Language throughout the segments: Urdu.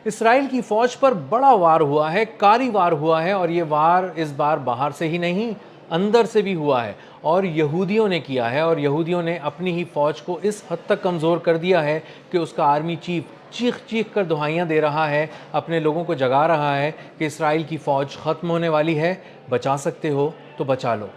اسرائیل کی فوج پر بڑا وار ہوا ہے، کاری وار ہوا ہے، اور یہ وار اس بار باہر سے ہی نہیں، اندر سے بھی ہوا ہے، اور یہودیوں نے کیا ہے، اور یہودیوں نے اپنی ہی فوج کو اس حد تک کمزور کر دیا ہے کہ اس کا آرمی چیف چیخ چیخ کر دہائیاں دے رہا ہے، اپنے لوگوں کو جگا رہا ہے کہ اسرائیل کی فوج ختم ہونے والی ہے، بچا سکتے ہو تو بچا لو۔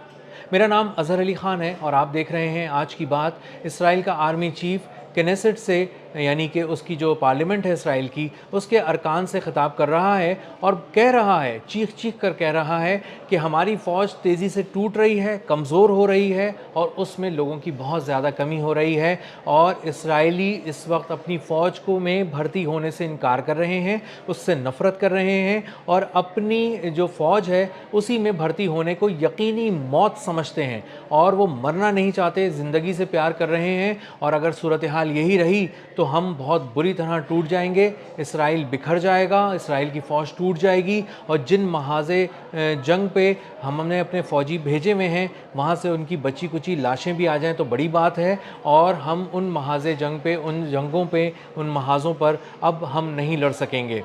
میرا نام اظہر علی خان ہے اور آپ دیکھ رہے ہیں آج کی بات۔ اسرائیل کا آرمی چیف کنیسٹ سے، یعنی کہ اس کی جو پارلیمنٹ ہے اسرائیل کی، اس کے ارکان سے خطاب کر رہا ہے اور کہہ رہا ہے، چیخ چیخ کر کہہ رہا ہے کہ ہماری فوج تیزی سے ٹوٹ رہی ہے، کمزور ہو رہی ہے، اور اس میں لوگوں کی بہت زیادہ کمی ہو رہی ہے، اور اسرائیلی اس وقت اپنی فوج کو میں بھرتی ہونے سے انکار کر رہے ہیں، اس سے نفرت کر رہے ہیں، اور اپنی جو فوج ہے اسی میں بھرتی ہونے کو یقینی موت سمجھتے ہیں، اور وہ مرنا نہیں چاہتے، زندگی سے پیار کر رہے ہیں، اور اگر صورتحال یہی رہی تو ہم بہت بری طرح ٹوٹ جائیں گے، اسرائیل بکھر جائے گا، اسرائیل کی فوج ٹوٹ جائے گی، اور جن محاذ جنگ پہ ہم نے اپنے فوجی بھیجے ہوئے ہیں وہاں سے ان کی بچی کچی لاشیں بھی آ جائیں تو بڑی بات ہے، اور ہم ان محاذ جنگ پہ، ان جنگوں پہ، ان محاذوں پر اب ہم نہیں لڑ سکیں گے۔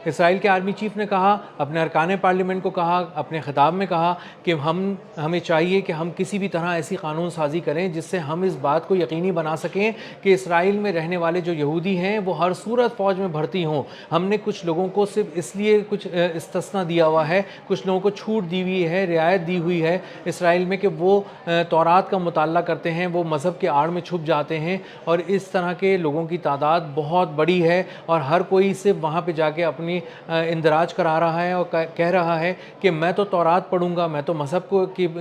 اسرائیل کے آرمی چیف نے کہا، اپنے ارکان پارلیمنٹ کو کہا، اپنے خطاب میں کہا کہ ہمیں چاہیے کہ ہم کسی بھی طرح ایسی قانون سازی کریں جس سے ہم اس بات کو یقینی بنا سکیں کہ اسرائیل میں رہنے والے جو یہودی ہیں وہ ہر صورت فوج میں بھرتی ہوں۔ ہم نے کچھ لوگوں کو صرف اس لیے کچھ استثناء دیا ہوا ہے، کچھ لوگوں کو چھوٹ دی ہوئی ہے، رعایت دی ہوئی ہے اسرائیل میں کہ وہ تورات کا مطالعہ کرتے ہیں، وہ مذہب کے آڑ میں چھپ جاتے ہیں، اور اس طرح کے لوگوں کی تعداد بہت بڑی ہے، اور ہر کوئی صرف وہاں پہ جا کے اپنی اندراج کرا رہا ہے اور کہہ رہا ہے کہ میں تو تورات پڑھوں گا، میں تو مذہب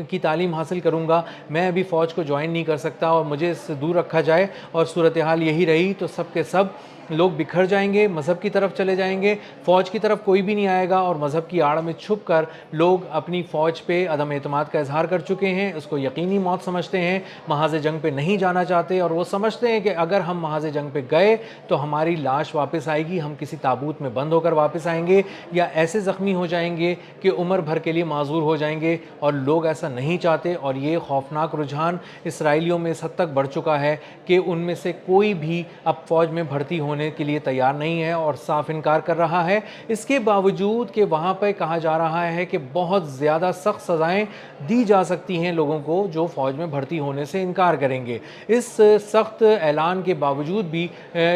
کی تعلیم حاصل کروں گا، میں ابھی فوج کو جوائن نہیں کر سکتا، اور مجھے اس سے دور رکھا جائے، اور صورتحال یہی رہی تو سب کے سب لوگ بکھر جائیں گے، مذہب کی طرف چلے جائیں گے، فوج کی طرف کوئی بھی نہیں آئے گا، اور مذہب کی آڑ میں چھپ کر لوگ اپنی فوج پہ عدم اعتماد کا اظہار کر چکے ہیں، اس کو یقینی موت سمجھتے ہیں، محاذ جنگ پہ نہیں جانا چاہتے، اور وہ سمجھتے ہیں کہ اگر ہم محاذ جنگ پہ گئے تو ہماری لاش واپس آئے گی، ہم کسی تابوت میں بند ہو کر واپس آئیں گے، یا ایسے زخمی ہو جائیں گے کہ عمر بھر کے لیے معذور ہو جائیں گے، اور لوگ ایسا نہیں چاہتے، اور یہ خوفناک رجحان اسرائیلیوں میں اس حد تک بڑھ چکا ہے کہ ان میں سے کوئی بھی اب فوج میں بھرتی ہونے کے لیے تیار نہیں ہے اور صاف انکار کر رہا ہے، اس کے باوجود کہ وہاں پہ کہا جا رہا ہے کہ بہت زیادہ سخت سزائیں دی جا سکتی ہیں لوگوں کو جو فوج میں بھرتی ہونے سے انکار کریں گے۔ اس سخت اعلان کے باوجود بھی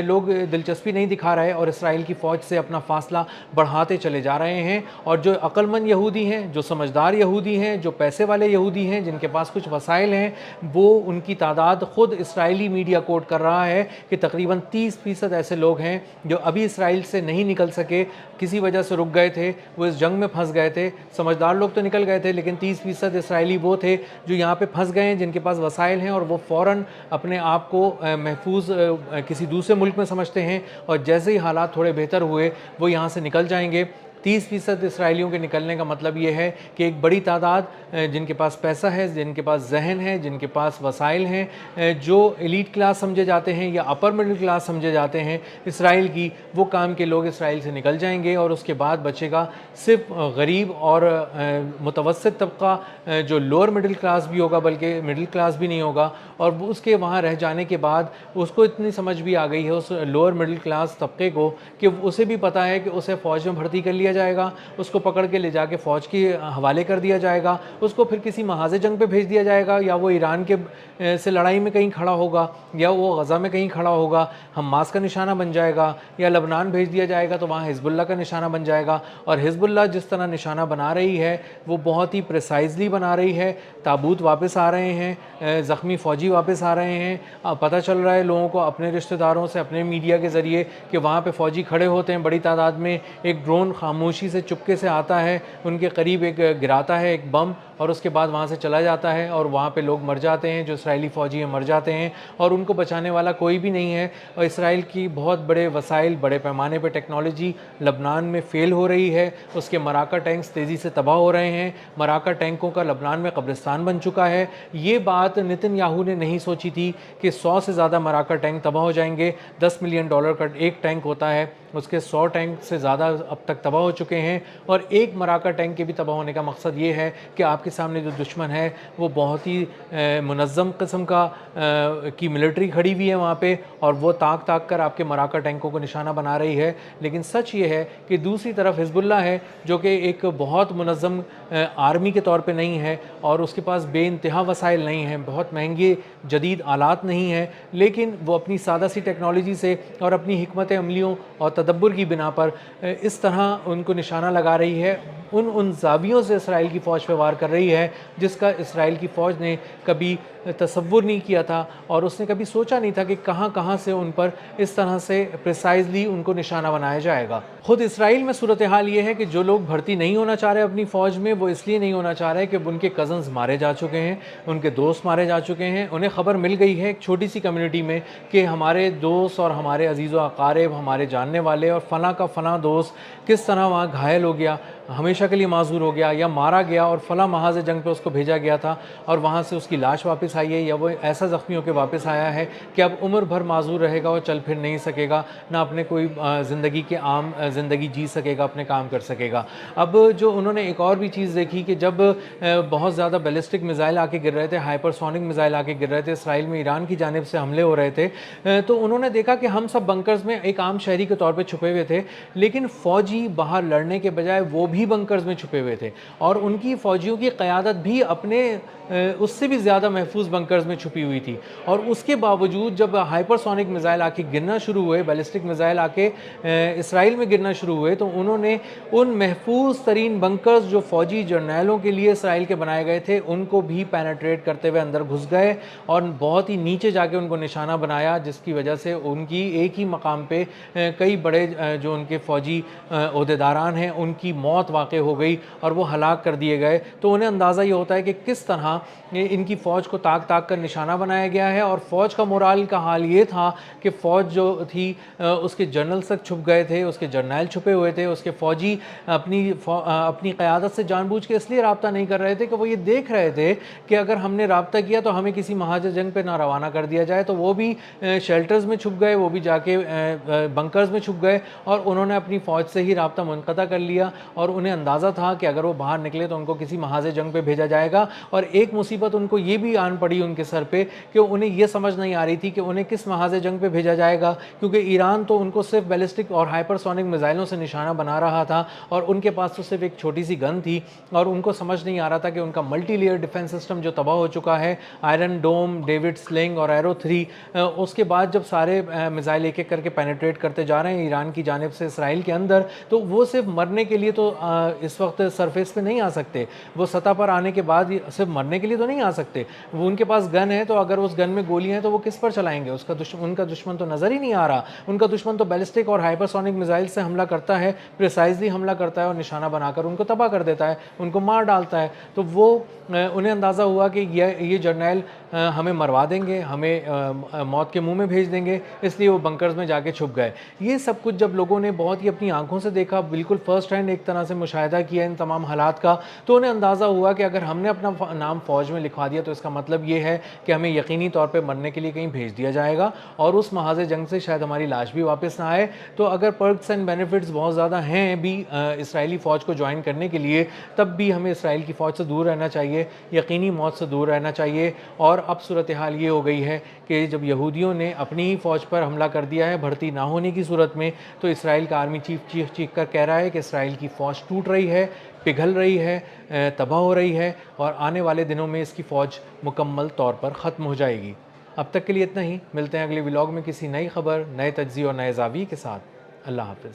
لوگ دلچسپی نہیں دکھا رہے اور اسرائیل کی فوج سے اپنا فاصلہ بڑھاتے چلے جا رہے ہیں، اور جو عقل مند یہودی ہیں، جو سمجھدار یہودی ہیں، جو پیسے والے یہودی ہیں، جن کے پاس کچھ وسائل ہیں، وہ ان کی تعداد خود اسرائیلی میڈیا کوٹ کر رہا ہے کہ تقریباً 30% ایسے لوگ ہیں جو ابھی اسرائیل سے نہیں نکل سکے، کسی وجہ سے رک گئے تھے، وہ اس جنگ میں پھنس گئے تھے، سمجھدار لوگ تو نکل گئے تھے لیکن 30% اسرائیلی وہ تھے جو یہاں پہ پھنس گئے ہیں، جن کے پاس وسائل ہیں، اور وہ فوراً اپنے آپ کو محفوظ کسی دوسرے ملک میں سمجھتے ہیں، اور جیسے ہی حالات تھوڑے بہتر ہوئے وہ یہاں سے نکل جائیں گے۔ 30% اسرائیلیوں کے نکلنے کا مطلب یہ ہے کہ ایک بڑی تعداد جن کے پاس پیسہ ہے، جن کے پاس ذہن ہے، جن کے پاس وسائل ہیں، جو ایلیٹ کلاس سمجھے جاتے ہیں یا اپر مڈل کلاس سمجھے جاتے ہیں اسرائیل کی، وہ کام کے لوگ اسرائیل سے نکل جائیں گے، اور اس کے بعد بچے گا صرف غریب اور متوسط طبقہ، جو لوور مڈل کلاس بھی ہوگا بلکہ مڈل کلاس بھی نہیں ہوگا، اور اس کے وہاں رہ جانے کے بعد اس کو اتنی سمجھ بھی آ گئی ہے اس لوور مڈل کلاس طبقے کو کہ اسے بھی پتہ ہے کہ اسے فوج میں بھرتی کر لیا جائے گا، اس کو پکڑ کے لے جا کے فوج کے حوالے کر دیا جائے گا، اس کو پھر کسی محاذ جنگ پہ بھیج دیا جائے گا، یا وہ ایران کے سے لڑائی میں کہیں کھڑا ہوگا، یا وہ غزہ میں کہیں کھڑا ہوگا، حماس کا نشانہ بن جائے گا، یا لبنان بھیج دیا جائے گا تو وہاں حزب اللہ کا نشانہ بن جائے گا، اور حزب اللہ جس طرح نشانہ بنا رہی ہے وہ بہت ہی پریسائزلی بنا رہی ہے، تابوت واپس آ رہے ہیں، زخمی فوجی واپس آ رہے ہیں، پتہ چل رہا ہے لوگوں کو اپنے رشتہ داروں سے، اپنے میڈیا کے ذریعے کہ وہاں پہ فوجی کھڑے ہوتے ہیں بڑی تعداد میں، ایک ڈرون خاموشی سے چپکے سے آتا ہے، ان کے قریب ایک گراتا ہے ایک بم، اور اس کے بعد وہاں سے چلا جاتا ہے، اور وہاں پہ لوگ مر جاتے ہیں، جو اسرائیلی فوجی ہیں مر جاتے ہیں، اور ان کو بچانے والا کوئی بھی نہیں ہے، اور اسرائیل کی بہت بڑے وسائل، بڑے پیمانے پہ ٹیکنالوجی لبنان میں فیل ہو رہی ہے، اس کے مراکہ ٹینکس تیزی سے تباہ ہو رہے ہیں، مراکہ ٹینکوں کا لبنان میں قبرستان بن چکا ہے۔ یہ بات نتن یاہو نے نہیں سوچی تھی کہ 100 سے زیادہ مراکہ ٹینک تباہ ہو جائیں گے، $10 ملین کا ایک ٹینک ہوتا ہے، اس کے 100 ٹینک سے زیادہ اب تک تباہ ہو چکے ہیں، اور ایک مراکہ ٹینک کے بھی تباہ ہونے کا مقصد یہ ہے کہ آپ کے سامنے جو دشمن ہے وہ بہت ہی منظم قسم کی ملٹری کھڑی ہوئی ہے وہاں پہ، اور وہ تاک تاک کر آپ کے مراکہ ٹینکوں کو نشانہ بنا رہی ہے. لیکن سچ یہ ہے کہ دوسری طرف حزب اللہ ہے جو کہ ایک بہت منظم آرمی کے طور پہ نہیں ہے، اور اس کے پاس بے انتہا وسائل نہیں ہیں، بہت مہنگے جدید آلات نہیں ہیں، لیکن وہ اپنی سادہ سی ٹیکنالوجی سے اور اپنی حکمت عملیوں اور تدبر کی بنا پر اس طرح ان کو نشانہ لگا رہی ہے، ان زاویوں سے اسرائیل کی فوج پہ وار کر رہی ہے جس کا اسرائیل کی فوج نے کبھی تصور نہیں کیا تھا، اور اس نے کبھی سوچا نہیں تھا کہ کہاں کہاں سے ان پر اس طرح سے پریسائزلی ان کو نشانہ بنایا جائے گا. خود اسرائیل میں صورتحال یہ ہے کہ جو لوگ بھرتی نہیں ہونا چاہ رہے اپنی فوج میں، وہ اس لیے نہیں ہونا چاہ رہے کہ ان کے کزنز مارے جا چکے ہیں، ان کے دوست مارے جا چکے ہیں. انہیں خبر مل گئی ہے ایک چھوٹی سی کمیونٹی میں کہ ہمارے دوست اور ہمارے عزیز و اقارب، ہمارے جاننے والے اور فلاں کا فلاں دوست کس طرح وہاں گھائل ہو گیا، ہمیشہ کے لیے معذور ہو گیا یا مارا گیا، اور فلاں محاذ جنگ پہ اس کو بھیجا گیا تھا اور وہاں سے اس کی لاش واپس آئی ہے، یا وہ ایسا زخمی ہو کے واپس آیا ہے کہ اب عمر بھر معذور رہے گا اور چل پھر نہیں سکے گا، نہ اپنے کوئی زندگی کے عام زندگی جی سکے گا، اپنے کام کر سکے گا. اب جو انہوں نے ایک اور بھی چیز دیکھی کہ جب بہت زیادہ بیلسٹک میزائل آ کے گر رہے تھے، ہائپر سونک میزائل آ کے گر رہے تھے، اسرائیل میں ایران کی جانب سے حملے ہو رہے تھے، تو انہوں نے دیکھا کہ ہم سب بنکرز میں ایک عام شہری کے طور پہ چھپے ہوئے تھے، لیکن فوجی باہر لڑنے کے بجائے وہ بھی بنکرز میں چھپے ہوئے تھے، اور ان کی فوجیوں کی قیادت بھی اپنے اس سے بھی زیادہ محفوظ بنکرز میں چھپی ہوئی تھی. اور اس کے باوجود جب ہائپر سونک میزائل آ کے گرنا شروع ہوئے، بیلسٹک میزائل آ کے اسرائیل میں گرنا شروع ہوئے، تو انہوں نے ان محفوظ ترین بنکرز جو فوجی جرنیلوں کے لیے اسرائیل کے بنائے گئے تھے ان کو بھی پینیٹریٹ کرتے ہوئے اندر گھس گئے اور بہت ہی نیچے جا کے ان کو نشانہ بنایا، جس کی وجہ سے ان کی ایک ہی مقام پہ کئی بڑے جو ان کے فوجی عہدیداران ہیں ان کی موت واقع ہو گئی اور وہ ہلاک کر دیے گئے. تو انہیں اندازہ یہ ہوتا ہے کہ کس طرح ان کی فوج کو تاک تاک کر نشانہ بنایا گیا ہے. اور فوج کا مورال کا حال یہ تھا کہ فوج جو تھی اس کے جنرلز تک چھپ گئے تھے، اس کے جرنیل چھپے ہوئے تھے، اس کے فوجی اپنی قیادت سے جان بوجھ کے اس لیے رابطہ نہیں کر رہے تھے کہ وہ یہ دیکھ رہے تھے کہ اگر ہم نے رابطہ کیا تو ہمیں کسی محاذ جنگ پہ نہ روانہ کر دیا جائے. تو وہ بھی شیلٹرز میں چھپ گئے، وہ بھی جا کے بنکرز میں چھپ گئے اور انہوں نے اپنی فوج سے ہی رابطہ منقطع کر لیا، اور انہیں اندازہ تھا کہ اگر وہ باہر نکلے تو ان کو کسی محاذ جنگ پہ بھیجا جائے گا. اور ایک مصیبت ان کو یہ بھی آن پڑی ان کے سر پہ کہ انہیں یہ سمجھ نہیں آ رہی تھی کہ انہیں کس محاذ جنگ پہ بھیجا جائے گا، کیونکہ ایران تو ان کو صرف بیلسٹک اور ہائپر سونک میزائلوں سے نشانہ بنا رہا تھا اور ان کے پاس تو صرف ایک چھوٹی سی گن تھی، اور ان کو سمجھ نہیں آ رہا تھا کہ ان کا ملٹی لیئر ڈیفنس سسٹم جو تباہ ہو چکا ہے، آئرن ڈوم، ڈیوڈ سلنگ اور ایرو 3، اس کے بعد جب سارے میزائل ایک ایک کر کے پینیٹریٹ کرتے جا رہے ہیں ایران کی جانب سے اسرائیل کے اندر، تو وہ صرف مرنے کے لیے تو اس وقت سرفیس پہ نہیں آ سکتے، وہ سطح پر آنے کے بعد صرف مرنے کے لیے تو نہیں آ سکتے. وہ ان کے پاس گن ہے تو اگر اس گن میں گولیاں ہیں تو وہ کس پر چلائیں گے؟ ان کا دشمن تو نظر ہی نہیں آ رہا. ان کا دشمن تو بیلسٹک اور ہائپر سونک میزائل سے حملہ کرتا ہے، پریسائزلی حملہ کرتا ہے اور نشانہ بنا کر ان کو تباہ کر دیتا ہے، ان کو مار ڈالتا ہے. تو وہ انہیں اندازہ ہوا کہ یہ جرنیل ہمیں مروا دیں گے، ہمیں موت کے منہ میں بھیج دیں گے، اس لیے وہ بنکرز میں جا کے چھپ گئے. یہ سب کچھ جب لوگوں نے بہت ہی اپنی آنکھوں سے دیکھا، بالکل فرسٹ ہینڈ ایک طرح سے مشاہدہ کیا ان تمام حالات کا، تو انہیں اندازہ ہوا کہ اگر ہم نے اپنا نام فوج میں لکھوا دیا تو اس کا مطلب یہ ہے کہ ہمیں یقینی طور پہ مرنے کے لیے کہیں بھیج دیا جائے گا اور اس محاذ جنگ سے شاید ہماری لاش بھی واپس نہ آئے. تو اگر پرکس اینڈ بینیفٹس بہت زیادہ ہیں بھی اسرائیلی فوج کو جوائن کرنے کے لیے، تب بھی ہمیں اسرائیل کی فوج سے دور رہنا چاہیے، یقینی موت سے دور رہنا چاہیے. اور اب صورتحال یہ ہو گئی ہے کہ جب یہودیوں نے اپنی ہی فوج پر حملہ کر دیا ہے بھرتی نہ ہونے کی صورت میں، تو اسرائیل کا آرمی چیف چیخ کر کہہ رہا ہے کہ اسرائیل کی فوج ٹوٹ رہی ہے، پگھل رہی ہے، تباہ ہو رہی ہے، اور آنے والے دنوں میں اس کی فوج مکمل طور پر ختم ہو جائے گی. اب تک کے لیے اتنا ہی، ملتے ہیں اگلے ولاگ میں کسی نئی خبر، نئے تجزیے اور نئے زاویے کے ساتھ. اللہ حافظ.